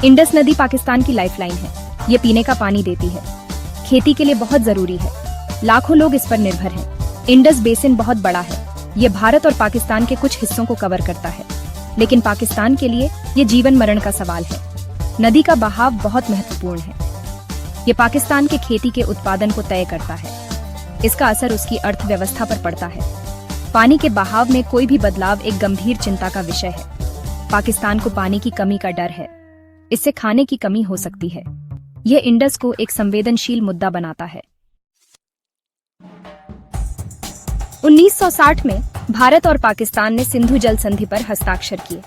Indus नदी पाकिस्तान की lifeline है। ये पीने का पानी देती है, खेती के लिए बहुत जरूरी है, लाखों लोग इस पर निर्भर हैं। इंडस बेसिन बहुत बड़ा है, ये भारत और पाकिस्तान के कुछ हिस्सों को कवर करता है, लेकिन पाकिस्तान के लिए ये जीवन मरण का सवाल है। नदी का बहाव बहुत महत्वपूर्ण है, ये पाकिस्तान के खेती के उत्पादन को तय करता है। इसका असर उसकी अर्थव्यवस्था पर पड़ता है। पानी के बहाव में कोई भी बदलाव एक गंभीर चिंता का विषय है। पाकिस्तान को पानी की कमी का डर है, इससे खाने की कमी हो सकती है। यह इंडस को एक संवेदनशील मुद्दा बनाता है। 1960 में भारत और पाकिस्तान ने सिंधु जल संधि पर हस्ताक्षर किए।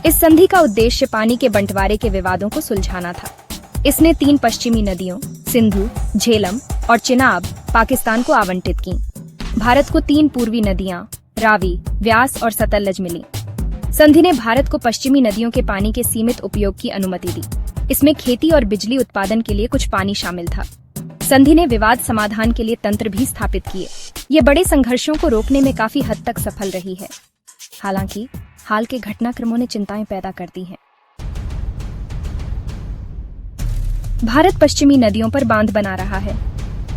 इस संधि का उद्देश्य पानी के बंटवारे के विवादों को सुलझाना था। इसने 3 पश्चिमी नदियों सिंधु, झेलम और चिनाब पाकिस्तान को आवंटित की। भारत को 3 पूर्वी नदियां रावी, व्यास और सतलज मिली। संधि ने भारत को पश्चिमी नदियों के पानी के सीमित उपयोग की अनुमति दी। इसमें खेती और बिजली उत्पादन के लिए कुछ पानी शामिल था। संधि ने विवाद समाधान के लिए तंत्र भी स्थापित किए। ये बड़े संघर्षों को रोकने में काफी हद तक सफल रही है। हालांकि हाल के घटनाक्रमों ने चिंताएं पैदा कर दी हैं। भारत पश्चिमी नदियों पर बांध बना रहा है।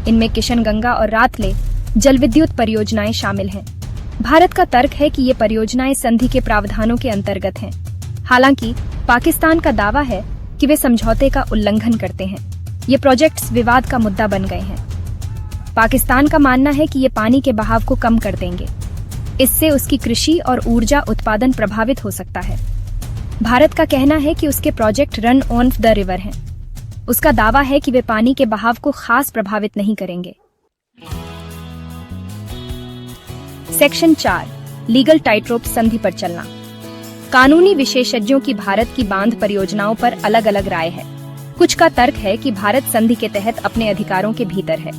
इनमें किशनगंगा और रातले जल विद्युत परियोजनाएं शामिल हैं। भारत का तर्क है कि ये परियोजनाएं संधि के प्रावधानों के अंतर्गत हैं। हालांकि पाकिस्तान का दावा है कि वे समझौते का उल्लंघन करते हैं। ये प्रोजेक्ट्स विवाद का मुद्दा बन गए हैं। पाकिस्तान का मानना है कि ये पानी के बहाव को कम कर देंगे। इससे उसकी कृषि और ऊर्जा उत्पादन प्रभावित हो सकता है। भारत का कहना है कि उसके project run on the river हैं। उसका दावा है कि वे पानी के बहाव को खास प्रभावित नहीं करेंगे। सेक्शन 4 लीगल टाइटरोप संधि पर चलना। कानूनी विशेषज्ञों की भारत की बांध परियोजनाओं पर अलग अलग राय है। कुछ का तर्क है कि भारत संधि के तहत अपने अधिकारों के भीतर है।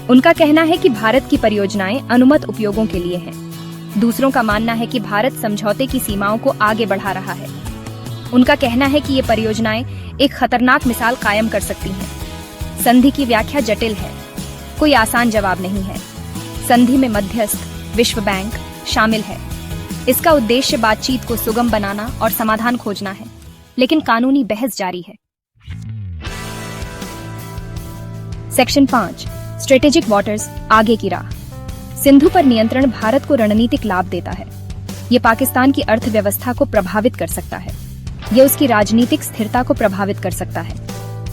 उनका कहना है कि भारत की परियोजनाएं अनुमत उपयोगों के लिए हैं। दूसरों का मानना है कि भारत समझौते की सीमाओं को आगे बढ़ा रहा है। उनका कहना है कि ये परियोजनाएं एक खतरनाक मिसाल कायम कर सकती हैं। संधि की व्याख्या जटिल है, कोई आसान जवाब नहीं है। संधि में मध्यस्थ विश्व बैंक शामिल है। इसका उद्देश्य बातचीत को सुगम बनाना और समाधान खोजना है, लेकिन कानूनी बहस जारी है। सेक्शन 5 स्ट्रेटेजिक वाटर्स आगे की राह। सिंधु पर नियंत्रण भारत को रणनीतिक लाभ देता है। ये पाकिस्तान की अर्थव्यवस्था को प्रभावित कर सकता है। ये उसकी राजनीतिक स्थिरता को प्रभावित कर सकता है।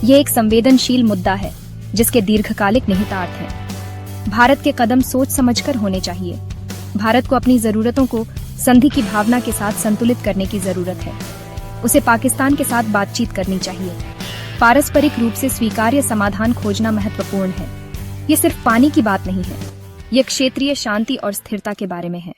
ये एक संवेदनशील मुद्दा है जिसके दीर्घकालिक निहितार्थ हैं। भारत के कदम सोच समझकर होने चाहिए। भारत को अपनी जरूरतों को संधि की भावना के साथ संतुलित करने की जरूरत है। उसे पाकिस्तान के साथ बातचीत करनी चाहिए। पारस्परिक रूप से स्वीकार्य समाधान खोजना महत्वपूर्ण है। ये सिर्फ पानी की बात नहीं है, ये क्षेत्रीय शांति और स्थिरता के बारे में है।